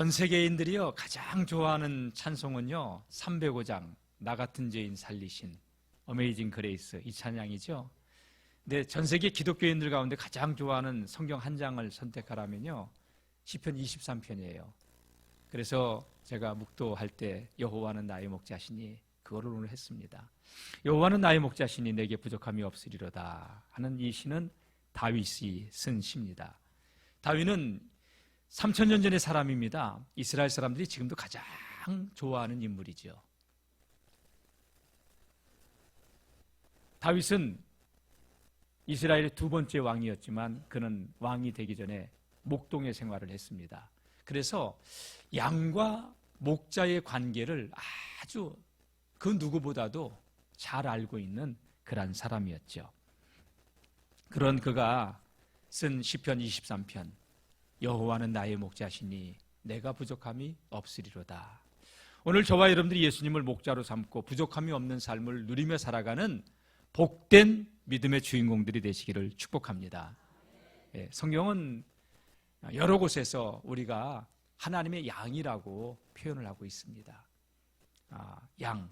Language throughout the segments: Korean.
전 세계인들이요 가장 좋아하는 찬송은요 305장 나 같은 죄인 살리신 어메이징 그레이스 이 찬양이죠. 근데 전 세계 기독교인들 가운데 가장 좋아하는 성경 한 장을 선택하라면요 시편 23편이에요. 그래서 제가 묵도할 때 여호와는 나의 목자시니 그거를 오늘 했습니다. 여호와는 나의 목자시니 내게 부족함이 없으리로다 하는 이 시는 다윗이 쓴 시입니다. 다윗은 3000년 전의 사람입니다. 이스라엘 사람들이 지금도 가장 좋아하는 인물이죠. 다윗은 이스라엘의 두 번째 왕이었지만 그는 왕이 되기 전에 목동의 생활을 했습니다. 그래서 양과 목자의 관계를 아주 그 누구보다도 잘 알고 있는 그런 사람이었죠. 그런 그가 쓴 시편 23편 여호와는 나의 목자시니 내가 부족함이 없으리로다. 오늘 저와 여러분들이 예수님을 목자로 삼고 부족함이 없는 삶을 누리며 살아가는 복된 믿음의 주인공들이 되시기를 축복합니다. 성경은 여러 곳에서 우리가 하나님의 양이라고 표현을 하고 있습니다. 양.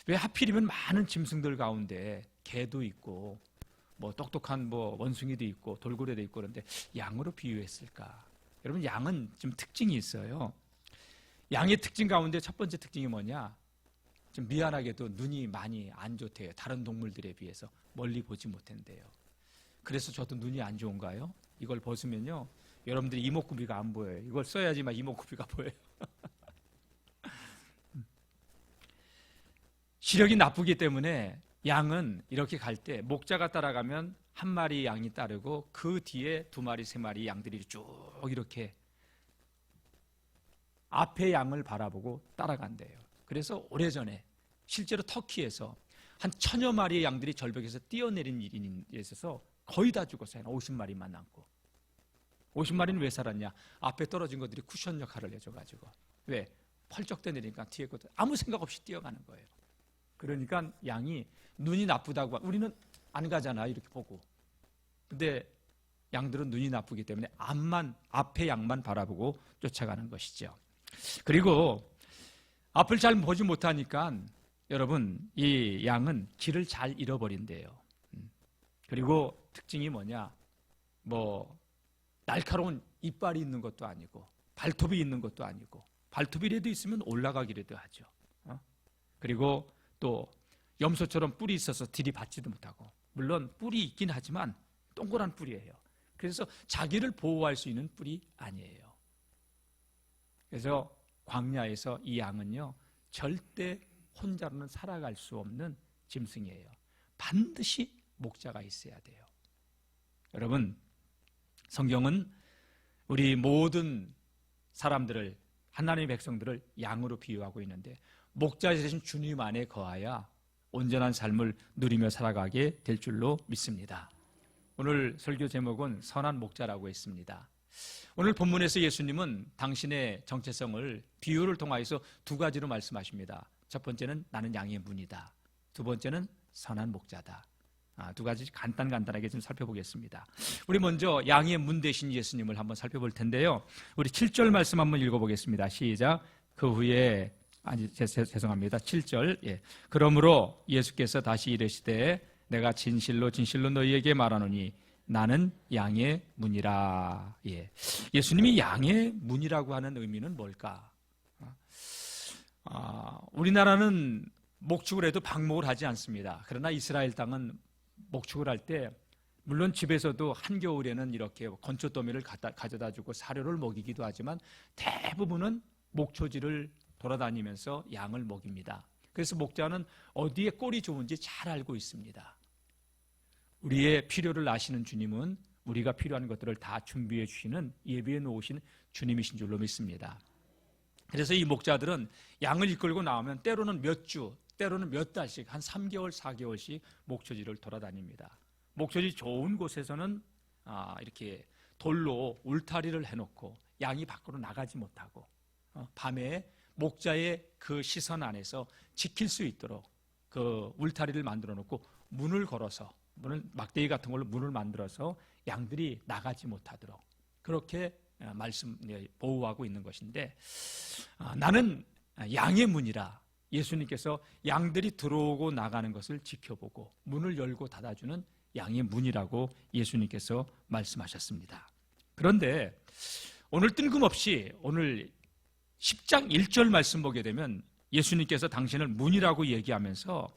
왜 하필이면 많은 짐승들 가운데 개도 있고 뭐 똑똑한 뭐 원숭이도 있고 돌고래도 있고 그런데 양으로 비유했을까? 여러분 양은 좀 특징이 있어요. 양의 특징 가운데 첫 번째 특징이 뭐냐? 좀 미안하게도 눈이 많이 안 좋대요. 다른 동물들에 비해서 멀리 보지 못한대요. 그래서 저도 눈이 안 좋은가요? 이걸 벗으면요 여러분들이 이목구비가 안 보여요. 이걸 써야지만 이목구비가 보여요. 시력이 나쁘기 때문에 양은 이렇게 갈 때 목자가 따라가면 한 마리 양이 따르고 그 뒤에 두 마리 세 마리 양들이 쭉 이렇게 앞에 양을 바라보고 따라간대요. 그래서 오래전에 실제로 터키에서 한 1000여 마리의 양들이 절벽에서 뛰어내린 일이 있어서 거의 다 죽었어요. 50마리만 남고. 50마리는 왜 살았냐? 앞에 떨어진 것들이 쿠션 역할을 해줘가지고. 왜? 펄쩍 떠내리니까 뒤에 것들 아무 생각 없이 뛰어가는 거예요. 그러니까 양이 눈이 나쁘다고 우리는 안 가잖아 이렇게 보고. 근데 양들은 눈이 나쁘기 때문에 앞에 양만 바라보고 쫓아가는 것이죠. 그리고 앞을 잘 보지 못하니까 여러분 이 양은 길을 잘 잃어버린대요. 그리고 특징이 뭐냐? 뭐 날카로운 이빨이 있는 것도 아니고 발톱이 있는 것도 아니고 발톱이라도 있으면 올라가기라도 하죠. 그리고 또 염소처럼 뿔이 있어서 들이받지도 못하고 물론 뿔이 있긴 하지만 동그란 뿔이에요. 그래서 자기를 보호할 수 있는 뿔이 아니에요. 그래서 광야에서 이 양은요 절대 혼자로는 살아갈 수 없는 짐승이에요. 반드시 목자가 있어야 돼요. 여러분 성경은 우리 모든 사람들을 하나님의 백성들을 양으로 비유하고 있는데 목자 되신 주님 안에 거하여 온전한 삶을 누리며 살아가게 될 줄로 믿습니다. 오늘 설교 제목은 선한 목자라고 했습니다. 오늘 본문에서 예수님은 당신의 정체성을 비유를 통하여서 두 가지로 말씀하십니다. 첫 번째는 나는 양의 문이다. 두 번째는 선한 목자다. 두 가지 간단하게 좀 살펴보겠습니다. 우리 먼저 양의 문 되신 예수님을 한번 살펴볼 텐데요. 우리 7절 말씀 한번 읽어보겠습니다. 시작. 그 후에 죄송합니다. 7절. 예. 그러므로 예수께서 다시 이르시되 내가 진실로 너희에게 말하노니 나는 양의 문이라. 예. 예수님이 양의 문이라고 하는 의미는 뭘까? 우리나라는 목축을 해도 방목을 하지 않습니다. 그러나 이스라엘 땅은 목축을 할 때 물론 집에서도 한겨울에는 이렇게 건초더미를 가져다 주고 사료를 먹이기도 하지만 대부분은 목초지를 돌아다니면서 양을 먹입니다. 그래서 목자는 어디에 꼴이 좋은지 잘 알고 있습니다. 우리의 필요를 아시는 주님은 우리가 필요한 것들을 다 준비해 주시는 예비해 놓으신 주님이신 줄로 믿습니다. 그래서 이 목자들은 양을 이끌고 나오면 때로는 몇 주, 때로는 몇 달씩 한 3개월, 4개월씩 목초지를 돌아다닙니다. 목초지 좋은 곳에서는 이렇게 돌로 울타리를 해놓고 양이 밖으로 나가지 못하고 밤에 목자의 그 시선 안에서 지킬 수 있도록 그 울타리를 만들어 놓고 문을 걸어서 막대기 같은 걸로 문을 만들어서 양들이 나가지 못하도록 그렇게 말씀 보호하고 있는 것인데, 나는 양의 문이라, 예수님께서 양들이 들어오고 나가는 것을 지켜보고 문을 열고 닫아주는 양의 문이라고 예수님께서 말씀하셨습니다. 그런데 오늘 뜬금없이 오늘 10장 1절 말씀 보게 되면 예수님께서 당신을 문이라고 얘기하면서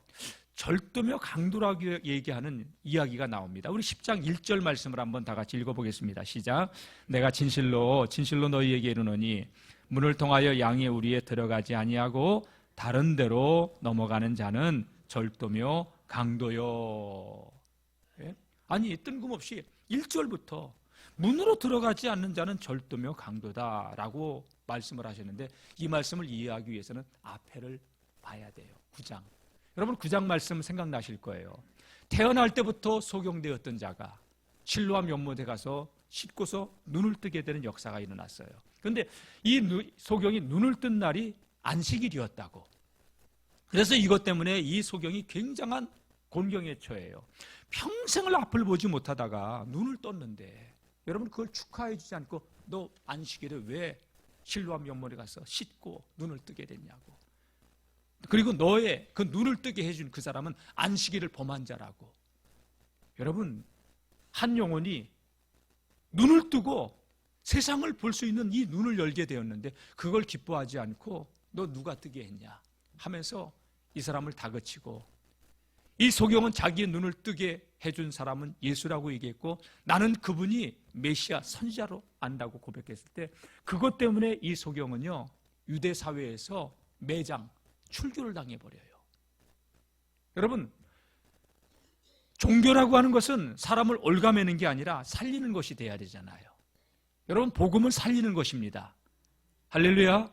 절도며 강도라고 얘기하는 이야기가 나옵니다. 우리 10장 1절 말씀을 한번 다 같이 읽어보겠습니다. 시작. 내가 진실로 너희에게 이르노니 문을 통하여 양의 우리에 들어가지 아니하고 다른 데로 넘어가는 자는 절도며 강도요. 예? 아니 뜬금없이 1절부터 문으로 들어가지 않는 자는 절도며 강도다라고 말씀을 하셨는데, 이 말씀을 이해하기 위해서는 앞에를 봐야 돼요. 9장. 여러분 9장 말씀 생각나실 거예요. 태어날 때부터 소경되었던 자가 실로암 연못에 가서 씻고서 눈을 뜨게 되는 역사가 일어났어요. 그런데 이 소경이 눈을 뜬 날이 안식일이었다고. 그래서 이것 때문에 이 소경이 굉장한 곤경에 처해요. 평생을 앞을 보지 못하다가 눈을 떴는데, 여러분 그걸 축하해 주지 않고 너 안식일에 왜 실로암 연못에 가서 씻고 눈을 뜨게 됐냐고. 그리고 너의 그 눈을 뜨게 해준 그 사람은 안식일을 범한 자라고. 여러분, 한 영혼이 눈을 뜨고 세상을 볼 수 있는 이 눈을 열게 되었는데 그걸 기뻐하지 않고 너 누가 뜨게 했냐 하면서 이 사람을 다그치고, 이 소경은 자기의 눈을 뜨게 해준 사람은 예수라고 얘기했고 나는 그분이 메시아 선지자로 안다고 고백했을 때, 그것 때문에 이 소경은요 유대 사회에서 매장 출교를 당해버려요. 여러분, 종교라고 하는 것은 사람을 옭아매는 게 아니라 살리는 것이 돼야 되잖아요. 여러분, 복음을 살리는 것입니다. 할렐루야.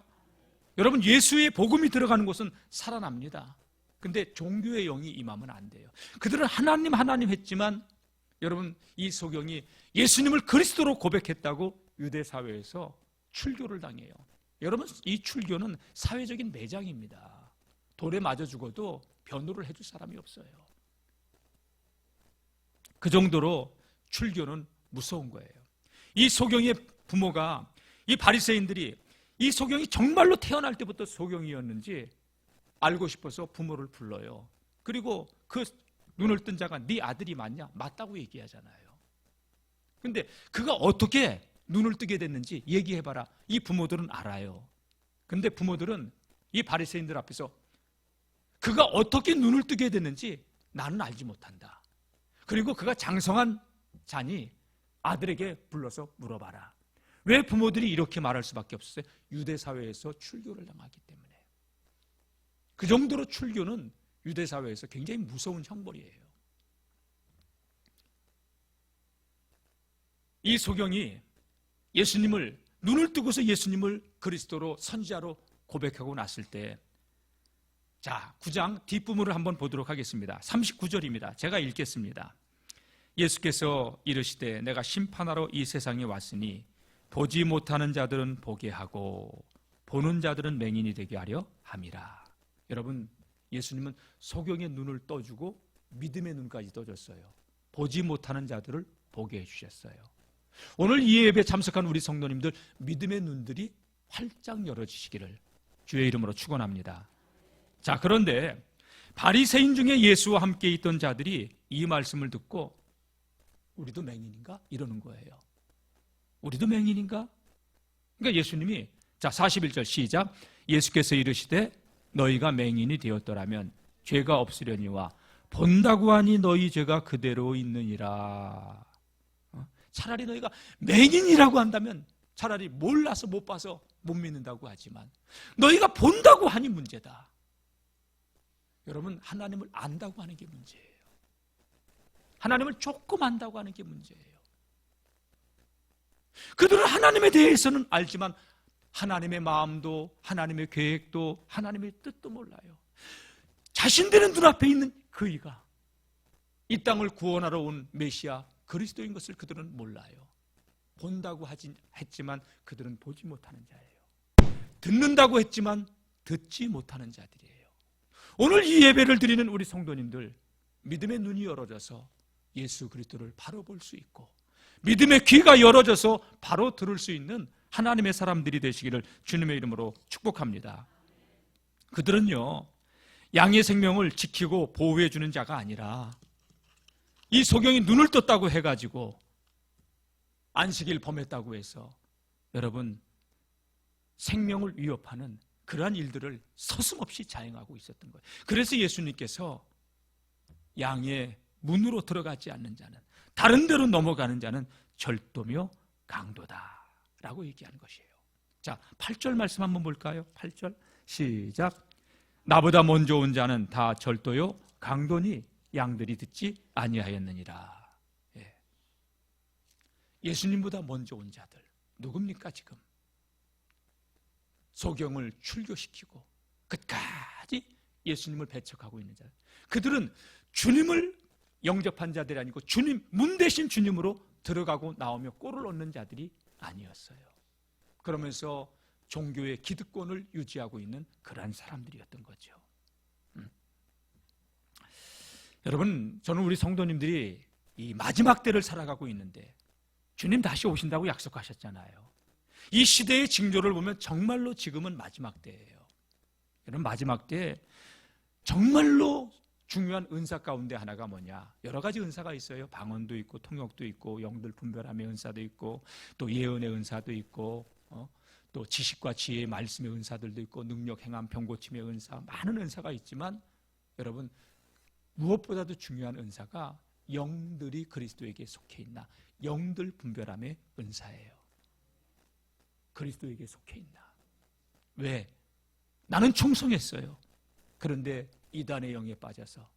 여러분, 예수의 복음이 들어가는 곳은 살아납니다. 근데 종교의 영이 임하면 안 돼요. 그들은 하나님 했지만, 여러분, 이 소경이 예수님을 그리스도로 고백했다고 유대 사회에서 출교를 당해요. 여러분, 이 출교는 사회적인 매장입니다. 돌에 맞아 죽어도 변호를 해줄 사람이 없어요. 그 정도로 출교는 무서운 거예요. 이 소경의 부모가, 이 바리새인들이 이 소경이 정말로 태어날 때부터 소경이었는지 알고 싶어서 부모를 불러요. 그리고 그 눈을 뜬 자가 네 아들이 맞냐? 맞다고 얘기하잖아요. 근데 그가 어떻게 눈을 뜨게 됐는지 얘기해봐라. 이 부모들은 알아요. 근데 부모들은 이 바리새인들 앞에서 그가 어떻게 눈을 뜨게 됐는지 나는 알지 못한다. 그리고 그가 장성한 자니 아들에게 불러서 물어봐라. 왜 부모들이 이렇게 말할 수밖에 없었어요? 유대 사회에서 출교를 당하기 때문에. 그 정도로 출교는 유대 사회에서 굉장히 무서운 형벌이에요. 이 소경이 예수님을, 눈을 뜨고서 예수님을 그리스도로 선지자로 고백하고 났을 때, 자, 9장 뒷부분을 한번 보도록 하겠습니다. 39절입니다. 제가 읽겠습니다. 예수께서 이르시되 내가 심판하러 이 세상에 왔으니 보지 못하는 자들은 보게 하고 보는 자들은 맹인이 되게 하려 함이라. 여러분, 예수님은 소경의 눈을 떠주고 믿음의 눈까지 떠줬어요. 보지 못하는 자들을 보게 해주셨어요. 오늘 이 예배에 참석한 우리 성도님들, 믿음의 눈들이 활짝 열어지시기를 주의 이름으로 축원합니다. 자, 그런데 바리새인 중에 예수와 함께 있던 자들이 이 말씀을 듣고 우리도 맹인인가? 이러는 거예요. 우리도 맹인인가? 그러니까 예수님이, 자, 41절 시작. 예수께서 이르시되 너희가 맹인이 되었더라면 죄가 없으려니와 본다고 하니 너희 죄가 그대로 있느니라. 차라리 너희가 맹인이라고 한다면 차라리 몰라서 못 봐서 못 믿는다고 하지만 너희가 본다고 하니 문제다. 여러분, 하나님을 안다고 하는 게 문제예요. 하나님을 조금 안다고 하는 게 문제예요. 그들은 하나님에 대해서는 알지만 하나님의 마음도, 하나님의 계획도, 하나님의 뜻도 몰라요. 자신들의 눈앞에 있는 그이가 이 땅을 구원하러 온 메시아 그리스도인 것을 그들은 몰라요. 본다고 했지만 그들은 보지 못하는 자예요. 듣는다고 했지만 듣지 못하는 자들이에요. 오늘 이 예배를 드리는 우리 성도님들, 믿음의 눈이 열어져서 예수 그리스도를 바로 볼 수 있고 믿음의 귀가 열어져서 바로 들을 수 있는 하나님의 사람들이 되시기를 주님의 이름으로 축복합니다. 그들은요, 양의 생명을 지키고 보호해 주는 자가 아니라 이 소경이 눈을 떴다고 해가지고 안식일 범했다고 해서 여러분 생명을 위협하는 그러한 일들을 서슴없이 자행하고 있었던 거예요. 그래서 예수님께서 양의 문으로 들어가지 않는 자는, 다른 데로 넘어가는 자는 절도며 강도다 라고 얘기하는 것이에요. 자, 8절 말씀 한번 볼까요? 8절 시작. 나보다 먼저 온 자는 다 절도요 강도니 양들이 듣지 아니하였느니라. 예. 예수님보다 먼저 온 자들 누굽니까? 지금 소경을 출교시키고 끝까지 예수님을 배척하고 있는 자들, 그들은 주님을 영접한 자들이 아니고 주님, 문 대신 주님으로 들어가고 나오며 꼴을 얻는 자들이 아니었어요. 그러면서 종교의 기득권을 유지하고 있는 그러한 사람들이었던 거죠. 여러분, 저는 우리 성도님들이 이 마지막 때를 살아가고 있는데 주님 다시 오신다고 약속하셨잖아요. 이 시대의 징조를 보면 정말로 지금은 마지막 때예요. 여러분, 마지막 때 정말로 중요한 은사 가운데 하나가 뭐냐? 여러 가지 은사가 있어요. 방언도 있고 통역도 있고 영들 분별함의 은사도 있고 또 예언의 은사도 있고 또 지식과 지혜의 말씀의 은사들도 있고 능력, 행함, 병고침의 은사, 많은 은사가 있지만 여러분, 무엇보다도 중요한 은사가 영들이 그리스도에게 속해 있나, 영들 분별함의 은사예요. 그리스도에게 속해 있나. 왜? 나는 충성했어요. 그런데 이단의 영에 빠져서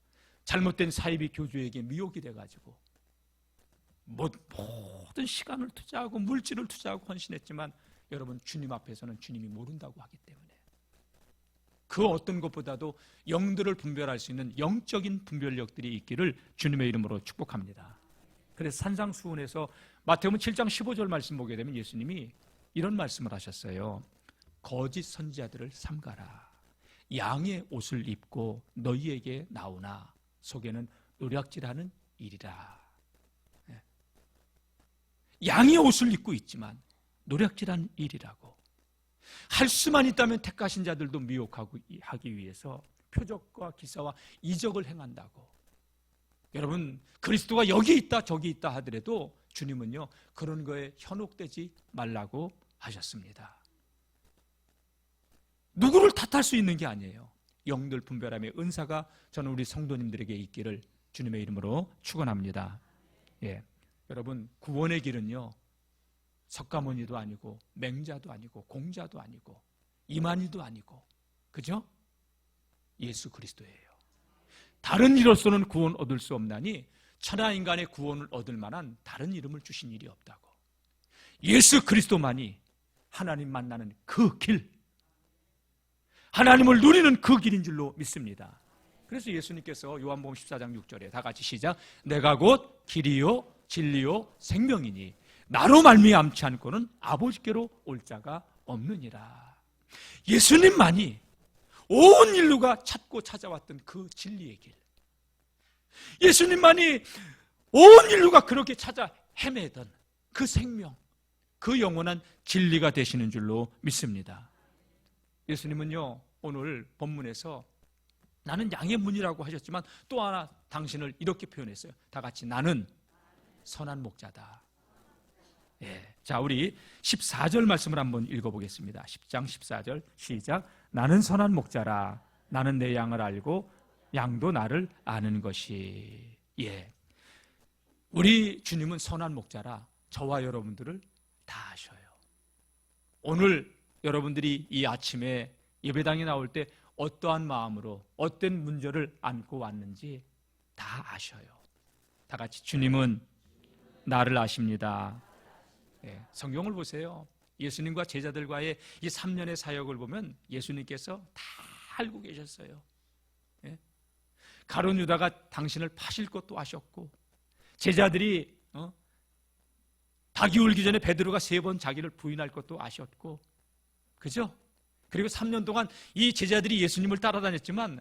잘못된 사이비 교주에게 미혹이 돼가지고 모든 시간을 투자하고 물질을 투자하고 헌신했지만 여러분, 주님 앞에서는 주님이 모른다고 하기 때문에 그 어떤 것보다도 영들을 분별할 수 있는 영적인 분별력들이 있기를 주님의 이름으로 축복합니다. 그래서 산상수훈에서 마태복음 7장 15절 말씀 보게 되면 예수님이 이런 말씀을 하셨어요. 거짓 선지자들을 삼가라. 양의 옷을 입고 너희에게 나오나 속에는 노략질하는 일이라. 양의 옷을 입고 있지만 노략질하는 일이라고. 할 수만 있다면 택하신 자들도 미혹하기 위해서 표적과 기사와 이적을 행한다고. 여러분, 그리스도가 여기 있다 저기 있다 하더라도 주님은요 그런 거에 현혹되지 말라고 하셨습니다. 누구를 탓할 수 있는 게 아니에요. 영들 분별함의 은사가 저는 우리 성도님들에게 있기를 주님의 이름으로 축원합니다. 예, 여러분, 구원의 길은요 석가모니도 아니고 맹자도 아니고 공자도 아니고 이만희도 아니고, 그죠? 예수 그리스도예요. 다른 이로서는 구원 얻을 수 없나니 천하인간의 구원을 얻을 만한 다른 이름을 주신 일이 없다고. 예수 그리스도만이 하나님 만나는 그 길, 하나님을 누리는 그 길인 줄로 믿습니다. 그래서 예수님께서 요한복음 14장 6절에 다 같이 시작. 내가 곧 길이요 진리요 생명이니 나로 말미암지 않고는 아버지께로 올 자가 없느니라. 예수님만이 온 인류가 찾고 찾아왔던 그 진리의 길, 예수님만이 온 인류가 그렇게 찾아 헤매던 그 생명, 그 영원한 진리가 되시는 줄로 믿습니다. 예수님은요 오늘 본문에서 나는 양의 문이라고 하셨지만 또 하나 당신을 이렇게 표현했어요. 다 같이 나는 선한 목자다. 예. 자, 우리 14절 말씀을 한번 읽어보겠습니다. 10장 14절 시작. 나는 선한 목자라. 나는 내 양을 알고 양도 나를 아는 것이. 예. 우리 주님은 선한 목자라 저와 여러분들을 다 아셔요. 오늘 여러분들이 이 아침에 예배당에 나올 때 어떠한 마음으로 어떤 문제를 안고 왔는지 다 아셔요. 다 같이 주님은 나를 아십니다. 예, 성경을 보세요. 예수님과 제자들과의 이 3년의 사역을 보면 예수님께서 다 알고 계셨어요. 예? 가룟 유다가 당신을 파실 것도 아셨고, 제자들이 닭이 울기 전에 베드로가 3번 자기를 부인할 것도 아셨고, 그죠? 그리고 3년 동안 이 제자들이 예수님을 따라다녔지만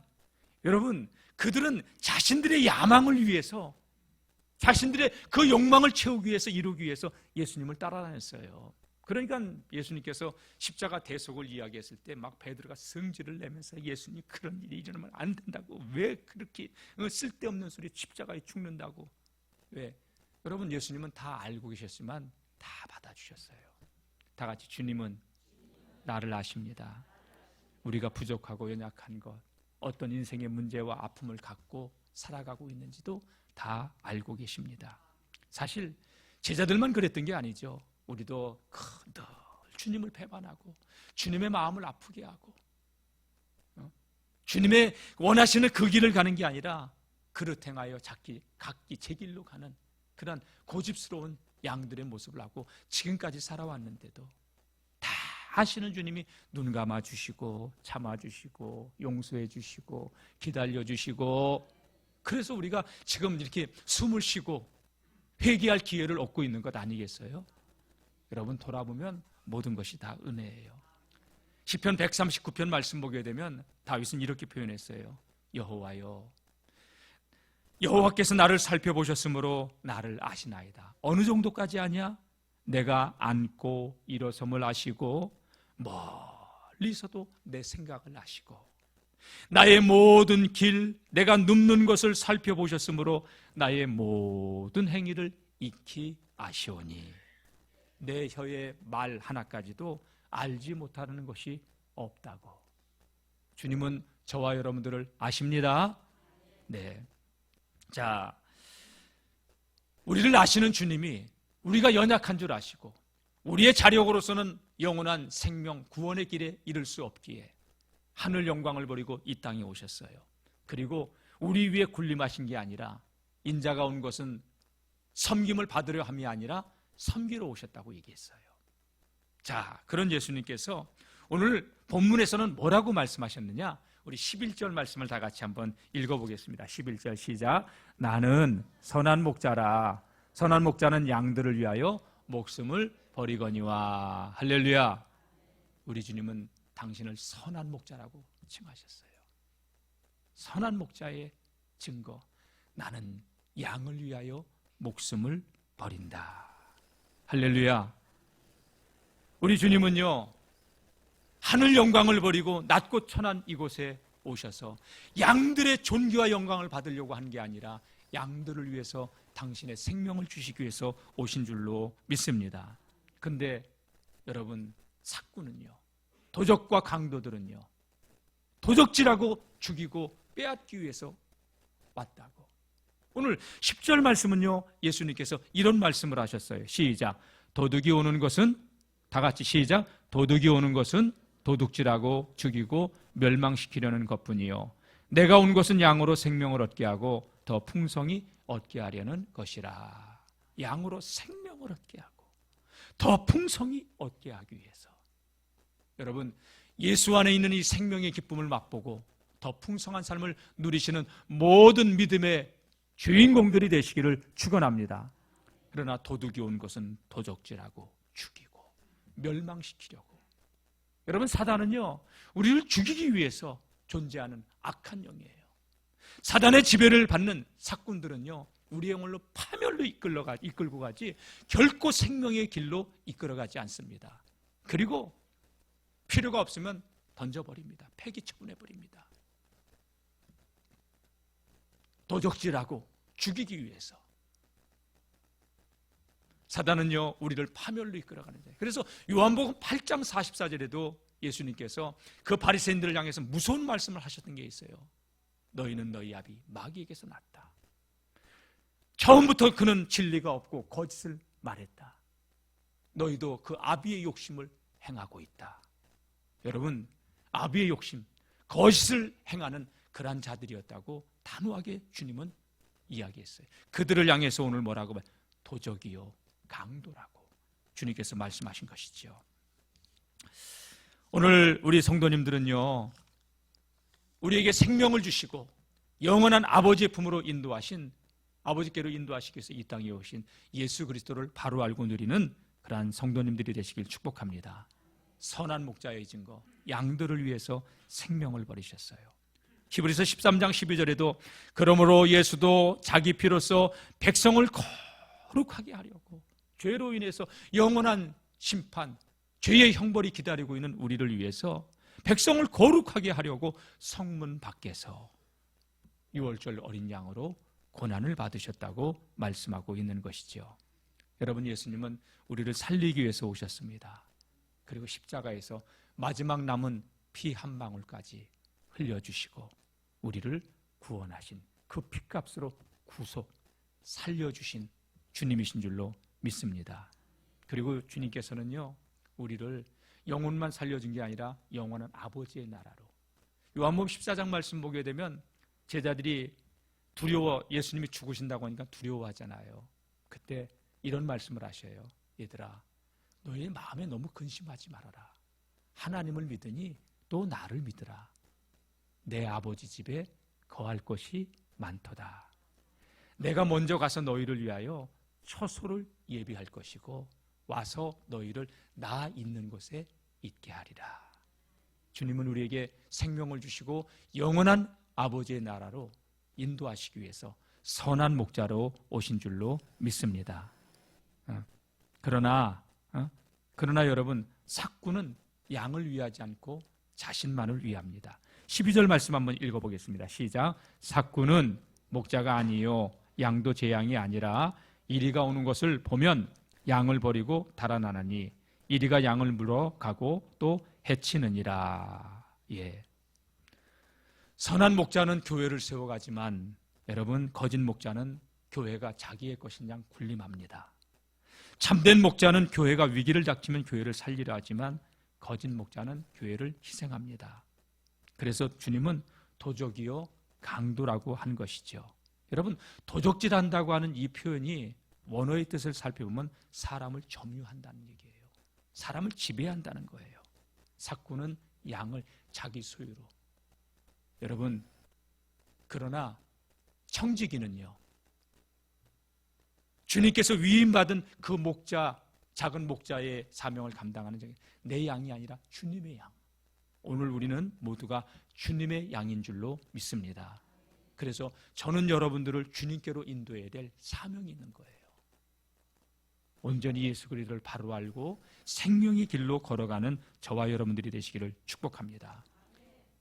여러분, 그들은 자신들의 야망을 위해서 자신들의 그 욕망을 채우기 위해서, 이루기 위해서 예수님을 따라다녔어요. 그러니까 예수님께서 십자가 대속을 이야기했을 때 막 베드로가 성질을 내면서 예수님 그런 일이 일어나면 안 된다고, 왜 그렇게 쓸데없는 소리 십자가에 죽는다고. 왜? 여러분, 예수님은 다 알고 계셨지만 다 받아주셨어요. 다 같이 주님은 나를 아십니다. 우리가 부족하고 연약한 것, 어떤 인생의 문제와 아픔을 갖고 살아가고 있는지도 다 알고 계십니다. 사실 제자들만 그랬던 게 아니죠. 우리도 늘 주님을 배반하고 주님의 마음을 아프게 하고 주님의 원하시는 그 길을 가는 게 아니라 그릇 행하여 각기 제 길로 가는 그런 고집스러운 양들의 모습을 하고 지금까지 살아왔는데도 다 하시는 주님이 눈 감아 주시고 참아 주시고 용서해 주시고 기다려 주시고, 그래서 우리가 지금 이렇게 숨을 쉬고 회개할 기회를 얻고 있는 것 아니겠어요? 여러분, 돌아보면 모든 것이 다 은혜예요. 시편 139편 말씀 보게 되면 다윗은 이렇게 표현했어요. 여호와여, 여호와께서 나를 살펴보셨으므로 나를 아시나이다. 어느 정도까지 아냐? 내가 앉고 일어섬을 아시고 멀리서도 내 생각을 아시고 나의 모든 길, 내가 눕는 것을 살펴보셨으므로 나의 모든 행위를 익히 아시오니 내 혀의 말 하나까지도 알지 못하는 것이 없다고. 주님은 저와 여러분들을 아십니다. 네. 자, 우리를 아시는 주님이 우리가 연약한 줄 아시고 우리의 자력으로서는 영원한 생명, 구원의 길에 이를 수 없기에 하늘 영광을 버리고 이 땅에 오셨어요. 그리고 우리 위에 군림하신 게 아니라 인자가 온 것은 섬김을 받으려 함이 아니라 섬기러 오셨다고 얘기했어요. 자, 그런 예수님께서 오늘 본문에서는 뭐라고 말씀하셨느냐? 우리 11절 말씀을 다 같이 한번 읽어보겠습니다. 11절 시작. 나는 선한 목자라. 선한 목자는 양들을 위하여 목숨을 버리거니와. 할렐루야. 우리 주님은 당신을 선한 목자라고 칭하셨어요. 선한 목자의 증거, 나는 양을 위하여 목숨을 버린다. 할렐루야. 우리 주님은요, 하늘 영광을 버리고 낮고 천한 이곳에 오셔서 양들의 존귀와 영광을 받으려고 한 게 아니라 양들을 위해서 당신의 생명을 주시기 위해서 오신 줄로 믿습니다. 근데 여러분, 삭구는요, 도적과 강도들은요, 도적질하고 죽이고 빼앗기 위해서 왔다고. 오늘 10절 말씀은요, 예수님께서 이런 말씀을 하셨어요. 시작. 도둑이 오는 것은, 다 같이 시작. 도둑이 오는 것은 도둑질하고 죽이고 멸망시키려는 것뿐이요, 내가 온 것은 양으로 생명을 얻게 하고 더 풍성히 얻게 하려는 것이라. 양으로 생명을 얻게 하고 더 풍성히 얻게 하기 위해서. 여러분, 예수 안에 있는 이 생명의 기쁨을 맛보고 더 풍성한 삶을 누리시는 모든 믿음의 주인공들이 되시기를 축원합니다. 그러나 도둑이 온 것은 도적질하고 죽이고 멸망시키려고. 여러분, 사단은요, 우리를 죽이기 위해서 존재하는 악한 영이에요. 사단의 지배를 받는 사꾼들은요, 우리 영혼을 파멸로 이끌고 가지 결코 생명의 길로 이끌어가지 않습니다. 그리고 필요가 없으면 던져버립니다. 폐기 처분해버립니다. 도적질하고 죽이기 위해서. 사단은요, 우리를 파멸로 이끌어가는데, 그래서 요한복음 8장 44절에도 예수님께서 그 바리새인들을 향해서 무서운 말씀을 하셨던 게 있어요. 너희는 너희 아비 마귀에게서 났다. 처음부터 그는 진리가 없고 거짓을 말했다. 너희도 그 아비의 욕심을 행하고 있다. 여러분, 아비의 욕심, 거짓을 행하는 그러한 자들이었다고 단호하게 주님은 이야기했어요. 그들을 향해서 오늘 뭐라고 말해요? 도적이요 강도라고 주님께서 말씀하신 것이죠. 오늘 우리 성도님들은요, 우리에게 생명을 주시고 영원한 아버지의 품으로 인도하신, 아버지께로 인도하시기 위해서 이 땅에 오신 예수 그리스도를 바로 알고 누리는 그러한 성도님들이 되시길 축복합니다. 선한 목자의 증거, 양들을 위해서 생명을 버리셨어요. 히브리서 13장 12절에도 그러므로 예수도 자기 피로써 백성을 거룩하게 하려고 죄로 인해서 영원한 심판, 죄의 형벌이 기다리고 있는 우리를 위해서 백성을 거룩하게 하려고 성문 밖에서 유월절 어린 양으로 고난을 받으셨다고 말씀하고 있는 것이죠. 여러분, 예수님은 우리를 살리기 위해서 오셨습니다. 그리고 십자가에서 마지막 남은 피 한 방울까지 흘려주시고 우리를 구원하신 그 피값으로 구속, 살려주신 주님이신 줄로 믿습니다. 그리고 주님께서는요, 우리를 영혼만 살려준 게 아니라 영원한 아버지의 나라로, 요한복음 14장 말씀 보게 되면 제자들이 예수님이 죽으신다고 하니까 두려워하잖아요. 그때 이런 말씀을 하셔요. 얘들아, 너희 마음에 너무 근심하지 말아라. 하나님을 믿으니 또 나를 믿으라. 내 아버지 집에 거할 것이 많도다. 내가 먼저 가서 너희를 위하여 처소를 예비할 것이고 와서 너희를 나 있는 곳에 있게 하리라. 주님은 우리에게 생명을 주시고 영원한 아버지의 나라로 인도하시기 위해서 선한 목자로 오신 줄로 믿습니다. 그러나 여러분, 삭구는 양을 위하지 않고 자신만을 위합니다. 12절 말씀 한번 읽어보겠습니다. 시작. 삭구는 목자가 아니요 양도 제 양이 아니라 이리가 오는 것을 보면 양을 버리고 달아나나니 이리가 양을 물어가고 또 해치느니라. 예. 선한 목자는 교회를 세워가지만 여러분, 거짓 목자는 교회가 자기의 것인 양 군림합니다. 참된 목자는 교회가 위기를 닥치면 교회를 살리려 하지만 거짓 목자는 교회를 희생합니다. 그래서 주님은 도적이요 강도라고 한 것이죠. 여러분, 도적질한다고 하는 이 표현이 원어의 뜻을 살펴보면 사람을 점유한다는 얘기예요. 사람을 지배한다는 거예요. 삭구는 양을 자기 소유로. 여러분, 그러나 청지기는요, 주님께서 위임받은 그 목자, 작은 목자의 사명을 감당하는 자가 내 양이 아니라 주님의 양. 오늘 우리는 모두가 주님의 양인 줄로 믿습니다. 그래서 저는 여러분들을 주님께로 인도해야 될 사명이 있는 거예요. 온전히 예수 그리스도를 바로 알고 생명의 길로 걸어가는 저와 여러분들이 되시기를 축복합니다.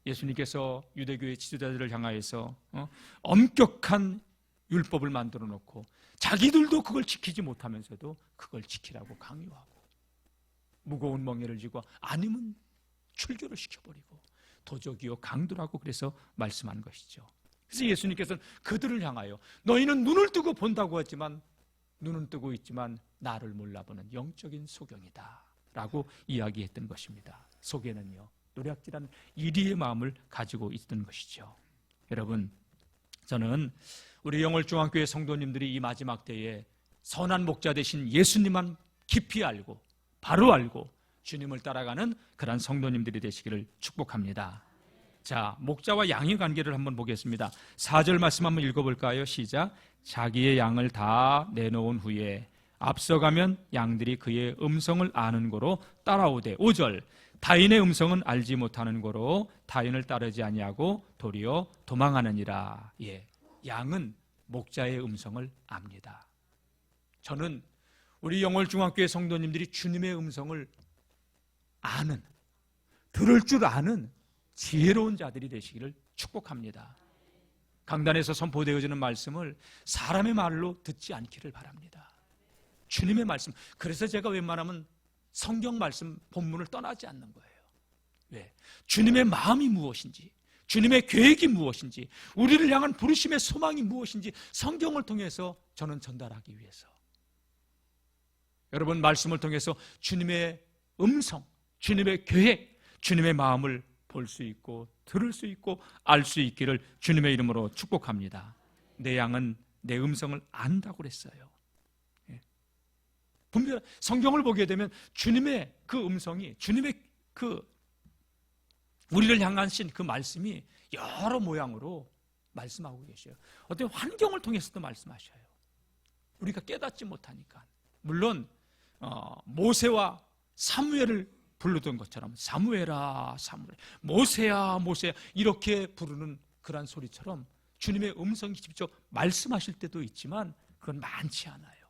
예수님께서 유대교의 지도자들을 향하여서 엄격한 율법을 만들어 놓고 자기들도 그걸 지키지 못하면서도 그걸 지키라고 강요하고 무거운 멍에를 쥐고 아니면 출교를 시켜버리고 도적이요 강도라고 그래서 말씀한 것이죠. 그래서 예수님께서는 그들을 향하여 너희는 눈을 뜨고 본다고 하지만 눈은 뜨고 있지만 나를 몰라보는 영적인 소경이다 라고 이야기했던 것입니다. 속에는요 노략질한 이리의 마음을 가지고 있던 것이죠. 여러분, 저는 우리 영월중앙교회 성도님들이 이 마지막 때에 선한 목자 되신 예수님만 깊이 알고 바로 알고 주님을 따라가는 그런 성도님들이 되시기를 축복합니다. 자, 목자와 양의 관계를 한번 보겠습니다. 4절 말씀 한번 읽어볼까요? 시작. 자기의 양을 다 내놓은 후에 앞서가면 양들이 그의 음성을 아는 거로 따라오되 5절 타인의 음성은 알지 못하는 거로 타인을 따르지 아니하고 도리어 도망하느니라. 예, 양은 목자의 음성을 압니다. 저는 우리 영월중학교의 성도님들이 주님의 음성을 아는, 들을 줄 아는 지혜로운 자들이 되시기를 축복합니다. 강단에서 선포되어지는 말씀을 사람의 말로 듣지 않기를 바랍니다. 주님의 말씀. 그래서 제가 웬만하면 성경 말씀 본문을 떠나지 않는 거예요. 왜? 주님의 마음이 무엇인지, 주님의 계획이 무엇인지, 우리를 향한 부르심의 소망이 무엇인지 성경을 통해서 저는 전달하기 위해서. 여러분, 말씀을 통해서 주님의 음성, 주님의 계획, 주님의 마음을 볼 수 있고 들을 수 있고 알 수 있기를 주님의 이름으로 축복합니다. 내 양은 내 음성을 안다고 그랬어요. 분명 성경을 보게 되면 주님의 그 음성이, 주님의 그 우리를 향하신 그 말씀이 여러 모양으로 말씀하고 계셔요. 어떤 환경을 통해서도 말씀하셔요. 우리가 깨닫지 못하니까. 물론 모세와 사무엘을 부르던 것처럼 사무엘아 사무엘, 모세야 모세야 이렇게 부르는 그러한 소리처럼 주님의 음성이 직접 말씀하실 때도 있지만 그건 많지 않아요.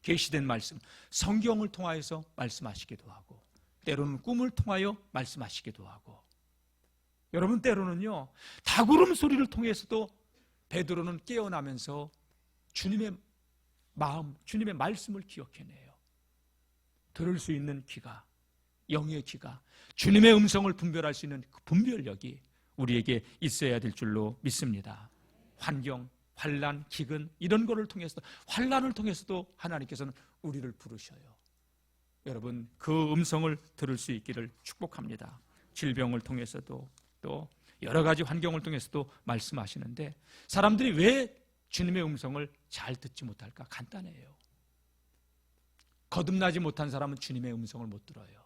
계시된 말씀, 성경을 통하여서 말씀하시기도 하고 때로는 꿈을 통하여 말씀하시기도 하고, 여러분 때로는요 닭울음 소리를 통해서도 베드로는 깨어나면서 주님의 마음, 주님의 말씀을 기억해내요. 들을 수 있는 귀가, 영의 귀가, 주님의 음성을 분별할 수 있는 그 분별력이 우리에게 있어야 될 줄로 믿습니다. 환경, 환난, 기근 이런 거를 통해서도, 환난을 통해서도 하나님께서는 우리를 부르셔요. 여러분 그 음성을 들을 수 있기를 축복합니다. 질병을 통해서도 또 여러 가지 환경을 통해서도 말씀하시는데, 사람들이 왜 주님의 음성을 잘 듣지 못할까? 간단해요. 거듭나지 못한 사람은 주님의 음성을 못 들어요.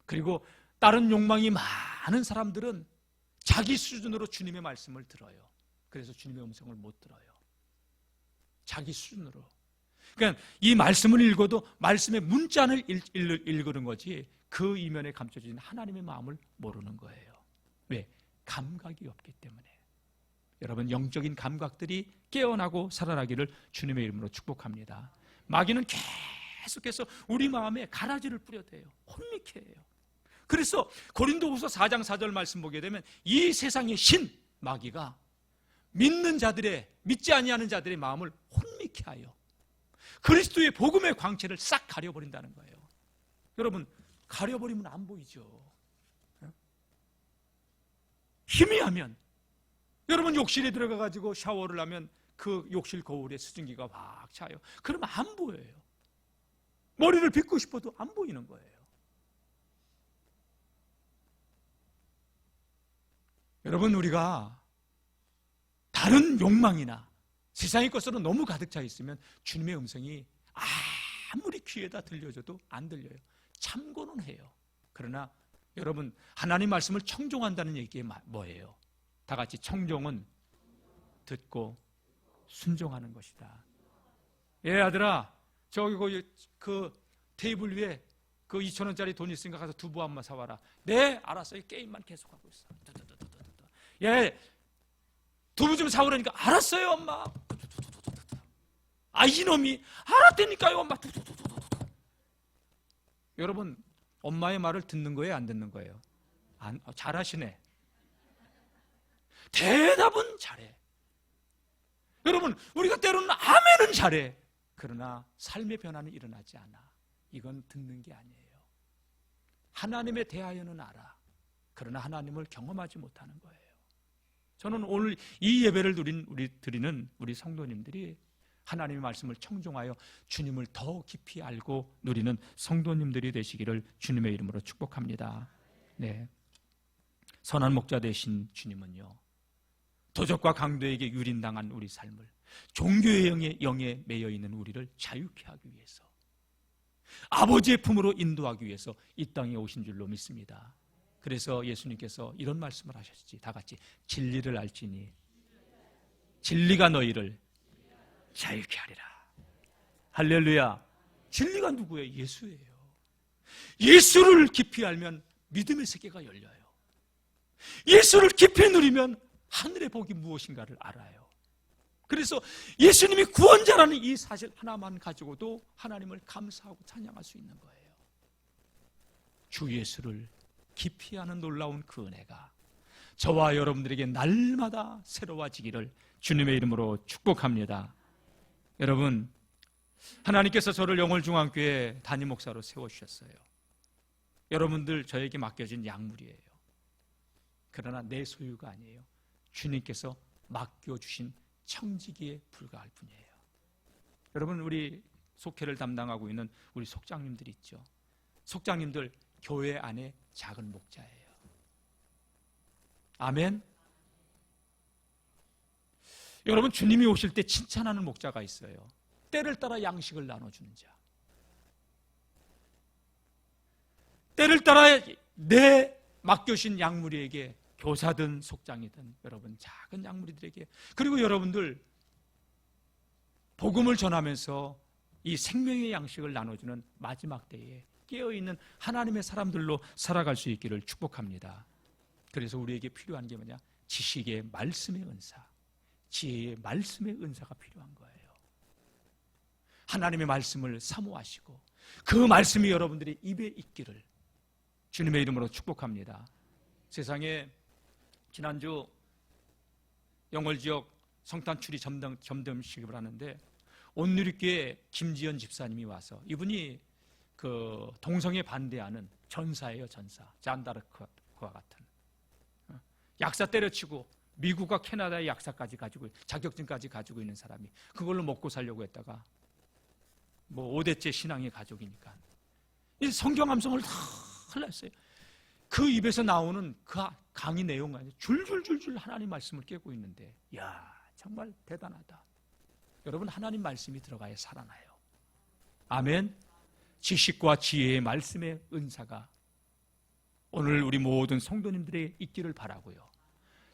그리고 다른 욕망이 많은 사람들은 자기 수준으로 주님의 말씀을 들어요. 그래서 주님의 음성을 못 들어요. 자기 수준으로. 그러니까 이 말씀을 읽어도 말씀의 문자를 읽는 거지 그 이면에 감춰진 하나님의 마음을 모르는 거예요. 왜? 감각이 없기 때문에. 여러분 영적인 감각들이 깨어나고 살아나기를 주님의 이름으로 축복합니다. 마귀는 계속해서 우리 마음에 가라지를 뿌려대요. 혼미케 해요. 그래서 고린도후서 4장 4절 말씀 보게 되면 이 세상의 신 마귀가 믿는 자들의, 믿지 아니하는 자들의 마음을 혼미케 하여 그리스도의 복음의 광채를 싹 가려버린다는 거예요. 여러분 가려버리면 안 보이죠. 희미하면, 여러분 욕실에 들어가가지고 샤워를 하면 그 욕실 거울에 수증기가 확 차요. 그러면 안 보여요. 머리를 빗고 싶어도 안 보이는 거예요. 여러분 우리가 다른 욕망이나 세상의 것으로 너무 가득 차 있으면 주님의 음성이 아무리 귀에다 들려줘도 안 들려요. 참고는 해요. 그러나 여러분 하나님 말씀을 청종한다는 얘기가 뭐예요? 다 같이 청종은 듣고 순종하는 것이다. 예 아들아, 저기 그 테이블 위에 그 2,000원짜리 돈 있으니까 가서 두부 한 번 사와라. 네 알았어요. 게임만 계속하고 있어. 예 두부 좀 사오라니까 알았어요 엄마. 아 이놈이 알았다니까요 엄마. 여러분 엄마의 말을 듣는 거예요 안 듣는 거예요? 잘하시네. 대답은 잘해. 여러분 우리가 때로는 아멘은 잘해. 그러나 삶의 변화는 일어나지 않아. 이건 듣는 게 아니에요. 하나님에 대하여는 알아. 그러나 하나님을 경험하지 못하는 거예요. 저는 오늘 이 예배를 드리는 우리 성도님들이 하나님의 말씀을 청종하여 주님을 더 깊이 알고 누리는 성도님들이 되시기를 주님의 이름으로 축복합니다. 네. 선한 목자 되신 주님은요, 도적과 강도에게 유린당한 우리 삶을, 종교의 영에 매여 있는 우리를 자유케 하기 위해서, 아버지의 품으로 인도하기 위해서 이 땅에 오신 줄로 믿습니다. 그래서 예수님께서 이런 말씀을 하셨지. 다 같이 진리를 알지니 진리가 너희를 자유케 하리라. 할렐루야. 진리가 누구예요? 예수예요. 예수를 깊이 알면 믿음의 세계가 열려요. 예수를 깊이 누리면 하늘의 복이 무엇인가를 알아요. 그래서 예수님이 구원자라는 이 사실 하나만 가지고도 하나님을 감사하고 찬양할 수 있는 거예요. 주 예수를 깊이 아는 놀라운 그 은혜가 저와 여러분들에게 날마다 새로워지기를 주님의 이름으로 축복합니다. 여러분, 하나님께서 저를 영월중앙교회 담임 목사로 세워주셨어요. 여러분들 저에게 맡겨진 약물이에요. 그러나 내 소유가 아니에요. 주님께서 맡겨주신 청지기에 불과할 뿐이에요. 여러분, 우리 속회를 담당하고 있는 우리 속장님들 있죠. 속장님들 교회 안에 작은 목자예요. 아멘. 여러분, 주님이 오실 때 칭찬하는 목자가 있어요. 때를 따라 양식을 나눠주는 자. 때를 따라 내 맡겨신 양무리에게, 교사든 속장이든 여러분 작은 양무리들에게, 그리고 여러분들 복음을 전하면서 이 생명의 양식을 나눠주는 마지막 때에 깨어있는 하나님의 사람들로 살아갈 수 있기를 축복합니다. 그래서 우리에게 필요한 게 뭐냐? 지식의 말씀의 은사, 지혜의 말씀의 은사가 필요한 거예요. 하나님의 말씀을 사모하시고 그 말씀이 여러분들의 입에 있기를 주님의 이름으로 축복합니다. 세상에 지난주 영월지역 성탄추리 점검식을 하는데 온누리교회 김지연 집사님이 와서, 이분이 그 동성애 반대하는 전사예요. 전사. 잔다르크와 같은 약사 때려치고 미국과 캐나다의 약사까지 가지고 자격증까지 가지고 있는 사람이 그걸로 먹고 살려고 했다가 뭐 5대째 신앙의 가족이니까 이 성경 암송을 다 흘렀어요. 그 입에서 나오는 그 강의 내용 아니에요. 줄줄줄줄 하나님 말씀을 깨고 있는데, 야, 정말 대단하다. 여러분, 하나님 말씀이 들어가야 살아나요. 아멘. 지식과 지혜의 말씀의 은사가 오늘 우리 모든 성도님들에게 있기를 바라고요.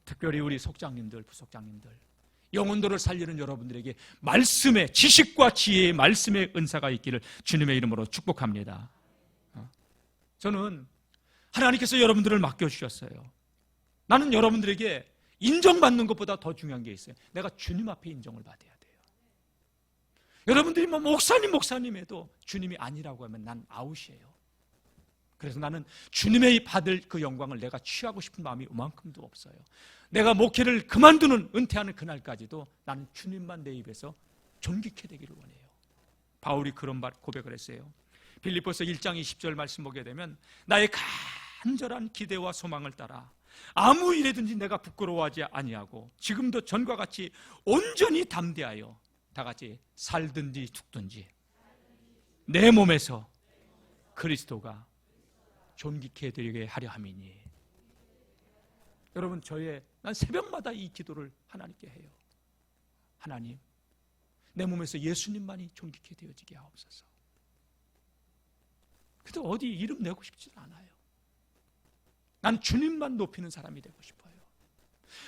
특별히 우리 속장님들, 부속장님들, 영혼들을 살리는 여러분들에게 말씀의, 지식과 지혜의 말씀의 은사가 있기를 주님의 이름으로 축복합니다. 저는 하나님께서 여러분들을 맡겨주셨어요. 나는 여러분들에게 인정받는 것보다 더 중요한 게 있어요. 내가 주님 앞에 인정을 받아야 돼요. 여러분들이 뭐 목사님 해도 주님이 아니라고 하면 난 아웃이에요. 그래서 나는 주님의 받을 그 영광을 내가 취하고 싶은 마음이 이만큼도 없어요. 내가 목회를 그만두는, 은퇴하는 그날까지도 나는 주님만 내 입에서 존귀케 되기를 원해요. 바울이 그런 고백을 했어요. 빌립보서 1장 20절 말씀 보게 되면 나의 간절한 기대와 소망을 따라 아무 일에든지 내가 부끄러워하지 아니하고 지금도 전과 같이 온전히 담대하여 다 같이 살든지 죽든지 내 몸에서 그리스도가 존귀케 되게 하려 함이니. 여러분, 난 새벽마다 이 기도를 하나님께 해요. 하나님, 내 몸에서 예수님만이 존귀케 되어지게 하옵소서. 근데 어디 이름 내고 싶지 않아요. 난 주님만 높이는 사람이 되고 싶어요.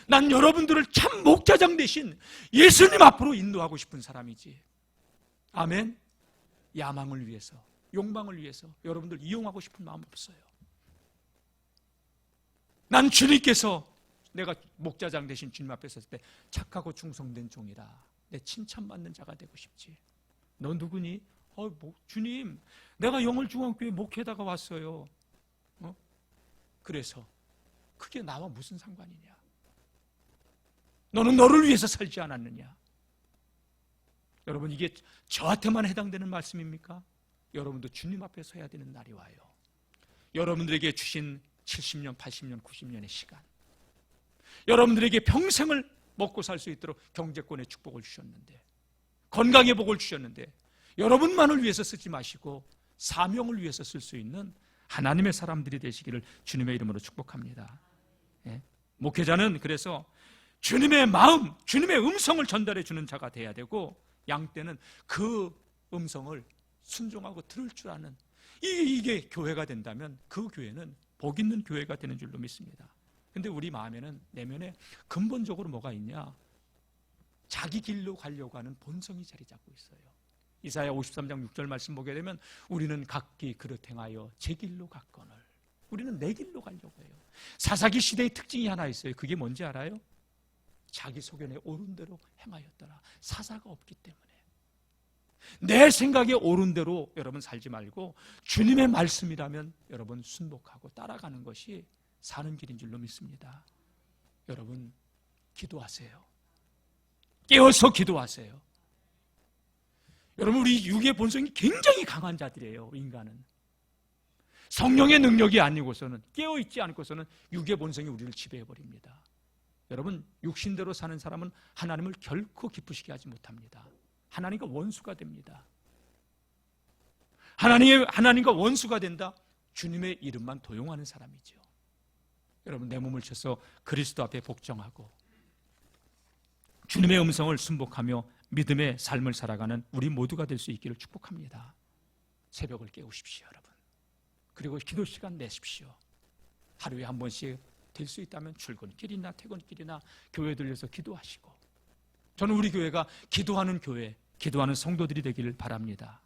난 여러분들을 참 목자장 대신 예수님 앞으로 인도하고 싶은 사람이지. 아멘. 야망을 위해서, 욕망을 위해서 여러분들 이용하고 싶은 마음 없어요. 난 주님께서 내가 목자장 대신 주님 앞에 섰을 때 착하고 충성된 종이라 내 칭찬받는 자가 되고 싶지. 너 누구니? 주님, 내가 영월중앙교회 목회다가 왔어요. 그래서 그게 나와 무슨 상관이냐? 너는 너를 위해서 살지 않았느냐? 여러분, 이게 저한테만 해당되는 말씀입니까? 여러분도 주님 앞에 서야 되는 날이 와요. 여러분들에게 주신 70년, 80년, 90년의 시간, 여러분들에게 평생을 먹고 살 수 있도록 경제권의 축복을 주셨는데, 건강의 복을 주셨는데, 여러분만을 위해서 쓰지 마시고 사명을 위해서 쓸 수 있는 하나님의 사람들이 되시기를 주님의 이름으로 축복합니다. 예? 목회자는 그래서 주님의 마음, 주님의 음성을 전달해 주는 자가 돼야 되고, 양떼는 그 음성을 순종하고 들을 줄 아는, 이게 교회가 된다면 그 교회는 복 있는 교회가 되는 줄로 믿습니다. 근데 우리 마음에는, 내면에 근본적으로 뭐가 있냐? 자기 길로 가려고 하는 본성이 자리 잡고 있어요. 이사야 53장 6절 말씀 보게 되면 우리는 각기 그릇 행하여 제 길로 갔거늘. 우리는 내 길로 가려고 해요. 사사기 시대의 특징이 하나 있어요. 그게 뭔지 알아요? 자기 소견에 옳은 대로 행하였더라. 사사가 없기 때문에. 내 생각에 옳은 대로 여러분 살지 말고 주님의 말씀이라면 여러분 순복하고 따라가는 것이 사는 길인 줄로 믿습니다. 여러분, 기도하세요. 깨어서 기도하세요. 여러분, 우리 육의 본성이 굉장히 강한 자들이에요. 인간은 성령의 능력이 아니고서는, 깨어있지 않고서는 육의 본성이 우리를 지배해버립니다. 여러분, 육신대로 사는 사람은 하나님을 결코 기쁘시게 하지 못합니다. 하나님과 원수가 됩니다. 하나님과 원수가 된다? 주님의 이름만 도용하는 사람이죠. 여러분, 내 몸을 쳐서 그리스도 앞에 복종하고 주님의 음성을 순복하며 믿음의 삶을 살아가는 우리 모두가 될 수 있기를 축복합니다. 새벽을 깨우십시오, 여러분. 그리고 기도 시간 내십시오. 하루에 한 번씩 될 수 있다면 출근길이나 퇴근길이나 교회 들려서 기도하시고, 저는 우리 교회가 기도하는 교회, 기도하는 성도들이 되기를 바랍니다.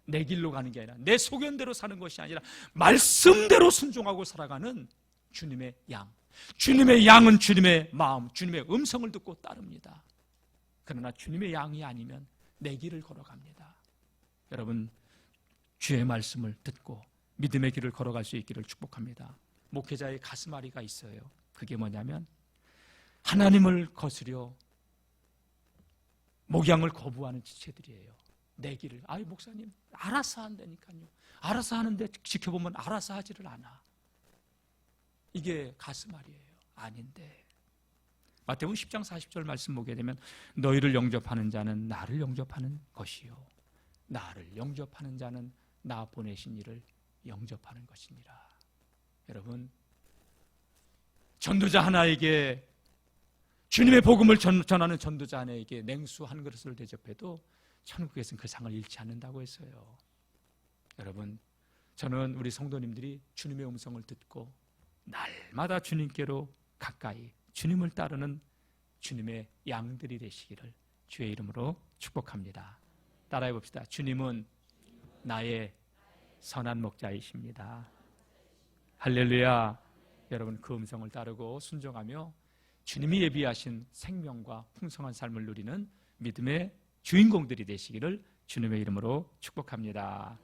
내 길로 가는 게 아니라, 내 소견대로 사는 것이 아니라 말씀대로 순종하고 살아가는 주님의 양, 주님의 양은 주님의 마음, 주님의 음성을 듣고 따릅니다. 그러나 주님의 양이 아니면 내 길을 걸어갑니다. 여러분, 주의 말씀을 듣고 믿음의 길을 걸어갈 수 있기를 축복합니다. 목회자의 가슴앓이가 있어요. 그게 뭐냐면 하나님을 거스려 목양을 거부하는 지체들이에요. 내 길을, 아이 목사님 알아서 한다니까요. 알아서 하는데 지켜보면 알아서 하지를 않아. 이게 가슴앓이에요. 아닌데 마태복음 10장 40절 말씀 보게 되면 너희를 영접하는 자는 나를 영접하는 것이요 나를 영접하는 자는 나 보내신 이를 영접하는 것이니라. 여러분, 전도자 하나에게, 주님의 복음을 전하는 전도자 하나에게 냉수 한 그릇을 대접해도 천국에서는 그 상을 잃지 않는다고 했어요. 여러분, 저는 우리 성도님들이 주님의 음성을 듣고 날마다 주님께로 가까이 주님을 따르는 주님의 양들이 되시기를 주의 이름으로 축복합니다. 따라해 봅시다. 주님은 나의 선한 목자이십니다. 할렐루야. 여러분, 그 음성을 따르고 순종하며 주님이 예비하신 생명과 풍성한 삶을 누리는 믿음의 주인공들이 되시기를 주님의 이름으로 축복합니다.